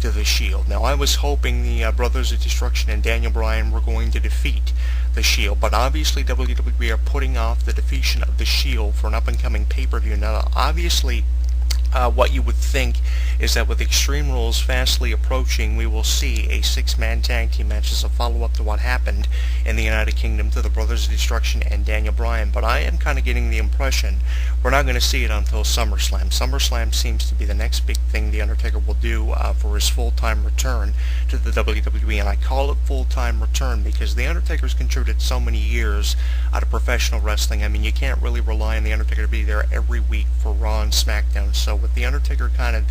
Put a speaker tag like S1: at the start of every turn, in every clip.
S1: to the Shield. Now, I was hoping the Brothers of Destruction and Daniel Bryan were going to defeat the Shield, but obviously WWE are putting off the defeation of the Shield for an up-and-coming pay-per-view. Now, obviously, what you would think is that with Extreme Rules fastly approaching, we will see a six-man tag team match as a follow-up to what happened in the United Kingdom to the Brothers of Destruction and Daniel Bryan. But I am kind of getting the impression we're not going to see it until SummerSlam. SummerSlam seems to be the next big thing The Undertaker will do for his full-time return to the WWE. And I call it full-time return because The Undertaker's contributed so many years to professional wrestling. I mean, you can't really rely on The Undertaker to be there every week for Raw and SmackDown. So with The Undertaker kind of,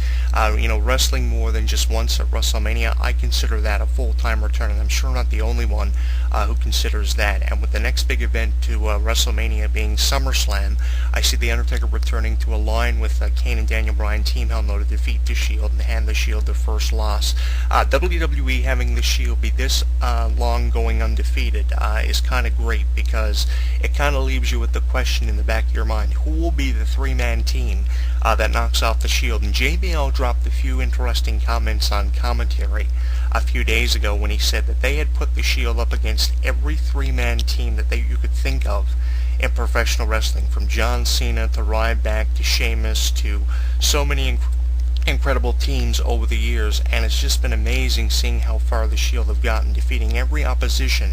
S1: wrestling more than just once at WrestleMania, I consider that a full-time return, and I'm sure not the only one who considers that. And with the next big event to WrestleMania being SummerSlam, I see The Undertaker returning to align with Kane and Daniel Bryan Team Hell No to defeat the Shield and hand the Shield their first loss. WWE having the Shield be this long going undefeated is kind of great because it kind of leaves you with the question in the back of your mind, who will be the three-man team that knocks off the Shield? And JBL dropped a few interesting comments on commentary a few days ago when he said that they had put the Shield up against every three-man team that you could think of in professional wrestling, from John Cena to Ryback to Sheamus to so many incredible teams over the years, and it's just been amazing seeing how far the Shield have gotten, defeating every opposition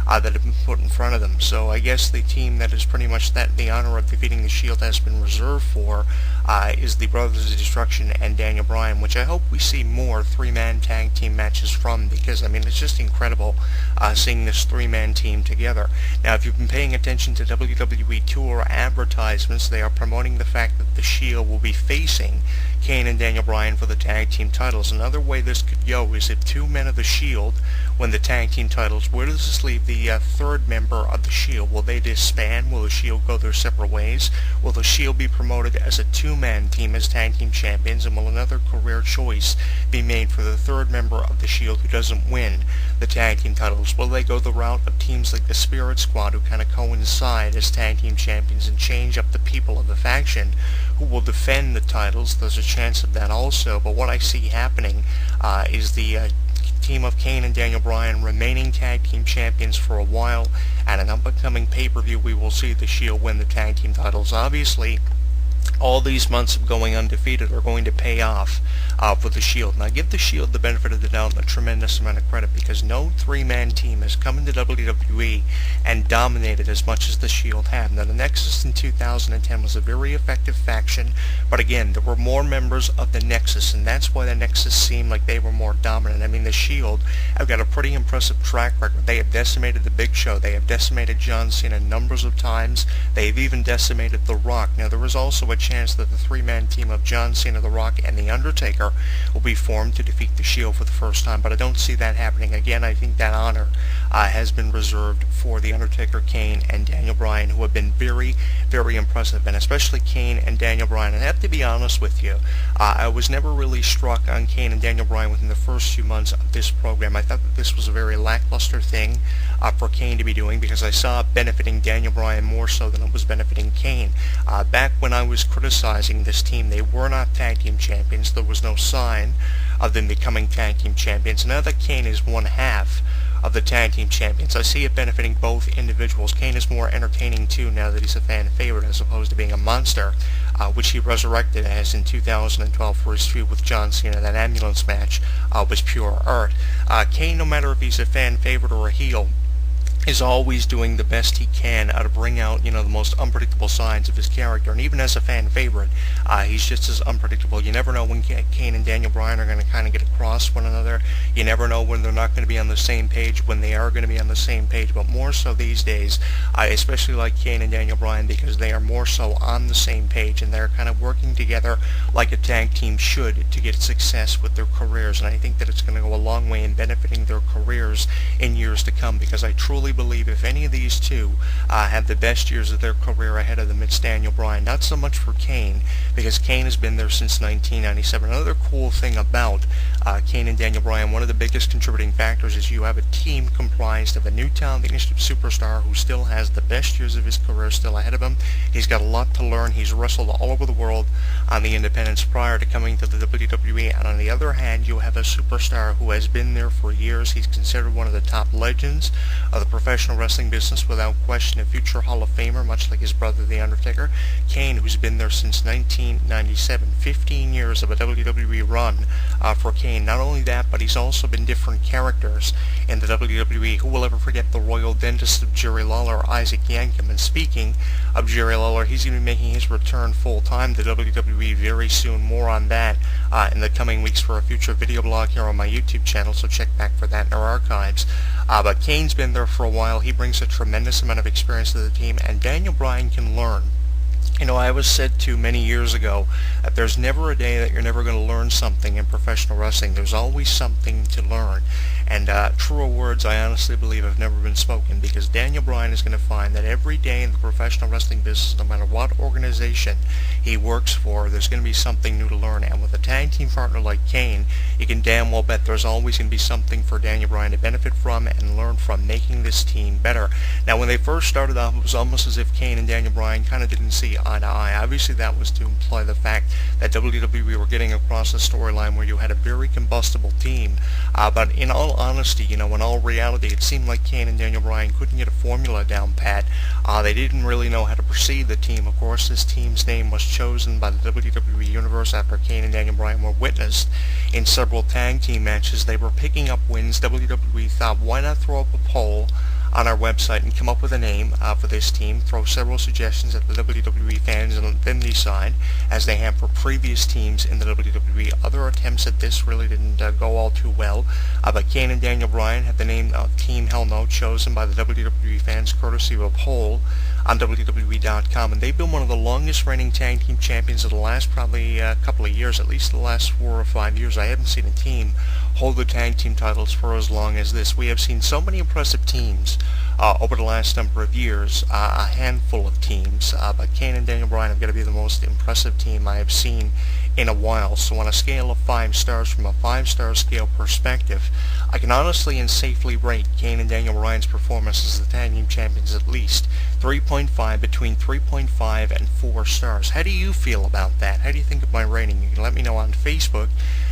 S1: that have been put in front of them. So I guess the team that is pretty much the honor of defeating the Shield has been reserved for is the Brothers of Destruction and Daniel Bryan, which I hope we see more three-man tag team matches from, because I mean it's just incredible seeing this three-man team together. Now, if you've been paying attention to WWE Tour advertisements, they are promoting the fact that the Shield will be facing Kane and Daniel Bryan for the tag team titles. Another way this could go is if two men of the Shield win the tag team titles, where does this leave the third member of the Shield? Will they disband? Will the Shield go their separate ways? Will the Shield be promoted as a two-man team as tag team champions? And will another career choice be made for the third member of the Shield who doesn't win the tag team titles? Will they go the route of teams like the Spirit Squad, who kind of coincide as tag team champions, and change up the people of the faction who will defend the titles? There's a chance of that also, but what I see happening is the team of Kane and Daniel Bryan remaining tag team champions for a while. At an up-and-coming pay-per-view, we will see the Shield win the tag team titles. Obviously, all these months of going undefeated are going to pay off for the Shield. And I give the Shield the benefit of the doubt and a tremendous amount of credit, because no three-man team has come into WWE and dominated as much as the Shield have. Now, the Nexus in 2010 was a very effective faction, but again, there were more members of the Nexus, and that's why the Nexus seemed like they were more dominant. I mean, the Shield have got a pretty impressive track record. They have decimated the Big Show. They have decimated John Cena numbers of times. They've even decimated The Rock. Now, there is also a chance that the three-man team of John Cena, The Rock, and The Undertaker will be formed to defeat the Shield for the first time, but I don't see that happening. Again, I think that honor has been reserved for The Undertaker, Kane, and Daniel Bryan, who have been very, very impressive, and especially Kane and Daniel Bryan. And I have to be honest with you, I was never really struck on Kane and Daniel Bryan within the first few months of this program. I thought that this was a very lackluster thing for Kane to be doing, because I saw it benefiting Daniel Bryan more so than it was benefiting Kane. Back when I was criticizing this team, they were not tag team champions. There was no sign of them becoming tag team champions. Now that Kane is one half of the tag team champions, I see it benefiting both individuals. Kane is more entertaining too now that he's a fan favorite, as opposed to being a monster, which he resurrected as in 2012 for his feud with John Cena. That ambulance match was pure art. Kane, no matter if he's a fan favorite or a heel, is always doing the best he can to bring out, the most unpredictable sides of his character. And even as a fan favorite, he's just as unpredictable. You never know when Kane and Daniel Bryan are going to kind of get across one another. You never know when they're not going to be on the same page, when they are going to be on the same page. But more so these days, I especially like Kane and Daniel Bryan, because they are more so on the same page, and they're kind of working together like a tag team should to get success with their careers. And I think that it's going to go a long way in benefiting their careers in years to come, because I truly believe if any of these two have the best years of their career ahead of them, it's Daniel Bryan. Not so much for Kane, because Kane has been there since 1997. Another cool thing about Kane and Daniel Bryan, one of the biggest contributing factors is you have a team comprised of a new talented superstar who still has the best years of his career still ahead of him. He's got a lot to learn. He's wrestled all over the world on the independents prior to coming to the WWE, and on the other hand, you have a superstar who has been there for years. He's considered one of the top legends of the professional wrestling business, without question a future Hall of Famer, much like his brother, The Undertaker. Kane, who's been there since 1997, 15 years of a WWE run for Kane. Not only that, but he's also been different characters in the WWE. Who will ever forget the royal dentist of Jerry Lawler, Isaac Yankem? And speaking of Jerry Lawler, he's going to be making his return full-time to WWE very soon. More on that in the coming weeks for a future video blog here on my YouTube channel, so check back for that in our archives. But Kane's been there for a while. He brings a tremendous amount of experience to the team, and Daniel Bryan can learn. You know, I was said to many years ago that there's never a day that you're never going to learn something in professional wrestling. There's always something to learn. And truer words, I honestly believe, have never been spoken, because Daniel Bryan is going to find that every day in the professional wrestling business, no matter what organization he works for, there's going to be something new to learn. And with a tag team partner like Kane, you can damn well bet there's always going to be something for Daniel Bryan to benefit from and learn from, making this team better. Now, when they first started off, it was almost as if Kane and Daniel Bryan kind of didn't see eye to eye. Obviously, that was to imply the fact that WWE were getting across a storyline where you had a very combustible team. But in all honesty, you know, in all reality, it seemed like Kane and Daniel Bryan couldn't get a formula down pat. They didn't really know how to proceed the team. Of course, this team's name was chosen by the WWE Universe after Kane and Daniel Bryan were witnessed in several tag team matches. They were picking up wins. WWE thought, why not throw up a poll on our website and come up with a name for this team, throw several suggestions at the WWE fans, and let them decide, as they have for previous teams in the WWE. Other attempts at this really didn't go all too well, but Kane and Daniel Bryan had the name of Team Hell No chosen by the WWE fans courtesy of a poll on WWE.com, and they've been one of the longest reigning tag team champions of the last probably couple of years, at least the last 4 or 5 years. I haven't seen a team hold the tag team titles for as long as this. We have seen so many impressive teams over the last number of years, a handful of teams, but Kane and Daniel Bryan have got to be the most impressive team I have seen in a while. So on a scale of 5 stars, from a 5-star scale perspective, I can honestly and safely rate Kane and Daniel Bryan's performance as the tag team champions at least 3.5, between 3.5 and 4 stars. How do you feel about that? How do you think of my rating? You can let me know on Facebook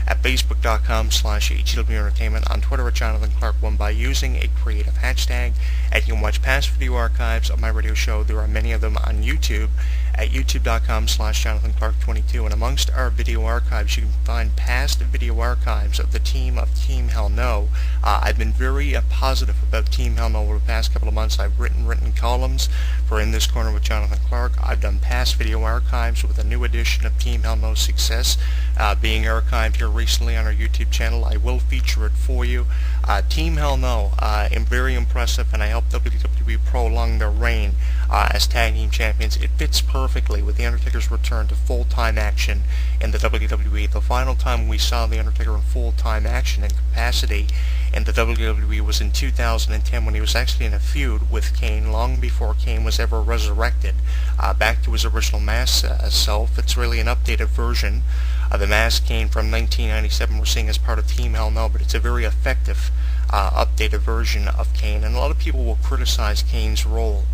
S1: at facebook.com/HW Entertainment, on Twitter at Jonathan Clarke 1 by using a creative hashtag, and you can watch past video archives of my radio show. There are many of them on YouTube at youtube.com/JonathanClarke22, and amongst our video archives you can find past video archives of the team of Team Hell No. I've been very positive about Team Hell No over the past couple of months. I've written columns for In This Corner with Jonathan Clarke. I've done past video archives with a new edition of Team Hell No's success being archived here recently on our YouTube channel. I will feature it for you. Team Hell No, very impressive, and I hope WWE prolong their reign as tag team champions. It fits perfectly with The Undertaker's return to full-time action in the WWE. The final time we saw The Undertaker in full-time action and capacity in the WWE was in 2010, when he was actually in a feud with Kane long before Kane was ever resurrected back to his original mask self. It's really an updated version of the mask Kane from 1997 we're seeing as part of Team Hell No, but it's a very effective updated version of Kane, and a lot of people will criticize Kane's role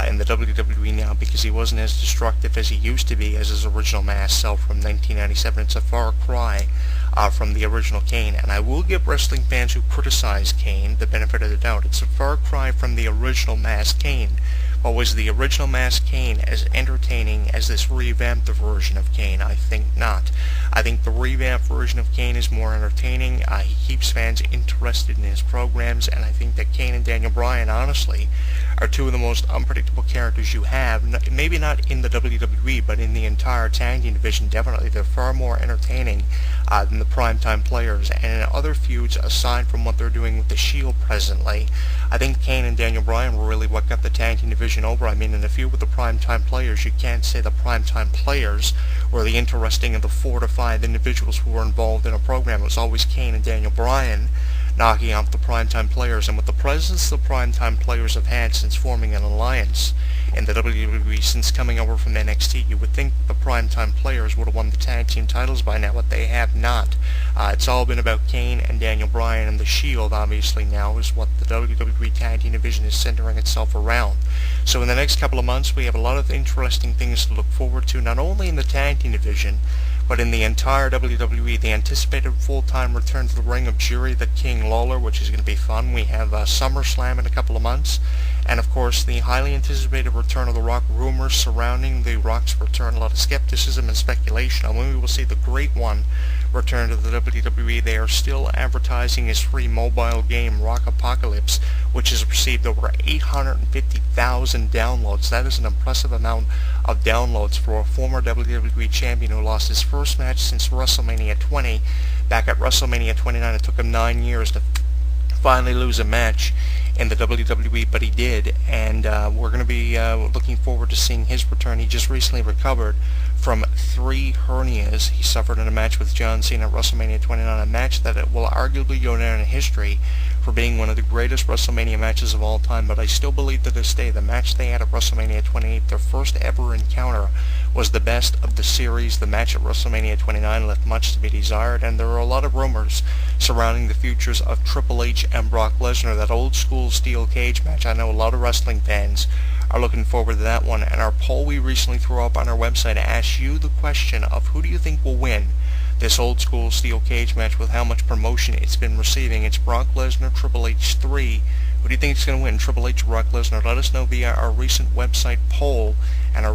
S1: in the WWE now because he wasn't as destructive as he used to be as his original mask self from 1997. It's a far cry from the original Kane, and I will give wrestling fans who criticize Kane the benefit of the doubt. It's a far cry from the original mask Kane. But was the original mask Kane as entertaining as this revamped version of Kane? I think not. I think the revamped version of Kane is more entertaining. He keeps fans interested in his programs, and I think that Kane and Daniel Bryan, honestly, are two of the most unpredictable characters you have. Maybe not in the WWE, but in the entire tag team division, definitely. They're far more entertaining than the primetime players. And in other feuds, aside from what they're doing with the Shield presently, I think Kane and Daniel Bryan were really what got the tag team division over. I mean, in the feud with the primetime players, you can't say the primetime players were the interesting of the 4 to 5 individuals who were involved in a program. It was always Kane and Daniel Bryan knocking off the primetime players. And with the presence the primetime players have had since forming an alliance in the WWE since coming over from NXT, you would think the primetime players would have won the tag team titles by now, but they have not. It's all been about Kane and Daniel Bryan, and the Shield obviously now is what the WWE tag team division is centering itself around. So in the next couple of months we have a lot of interesting things to look forward to, not only in the tag team division, but in the entire WWE. The anticipated full-time return to the ring of Jerry the King Lawler, which is going to be fun. We have SummerSlam in a couple of months. And of course, the highly anticipated return of The Rock. Rumors surrounding The Rock's return, a lot of skepticism and speculation on when we will see the Great One return to the WWE. They are still advertising his free mobile game, Rock Apocalypse, which has received over 850,000 downloads. That is an impressive amount of downloads for a former WWE champion who lost his first match since WrestleMania 20. Back at WrestleMania 29, it took him 9 years to finally lose a match in the WWE, but he did, and we're going to be looking forward to seeing his return. He just recently recovered from 3 hernias he suffered in a match with John Cena at WrestleMania 29, a match that will arguably go down in history for being one of the greatest WrestleMania matches of all time. But I still believe to this day the match they had at WrestleMania 28, their first ever encounter, was the best of the series. The match at WrestleMania 29 left much to be desired, and there are a lot of rumors surrounding the futures of Triple H and Brock Lesnar. That old school steel cage match, I know a lot of wrestling fans are looking forward to that one. And our poll we recently threw up on our website asks you the question of who do you think will win this old school steel cage match with how much promotion it's been receiving. It's Brock Lesnar, Triple H 3. Who do you think is going to win, Triple H or Brock Lesnar? Let us know via our recent website poll and our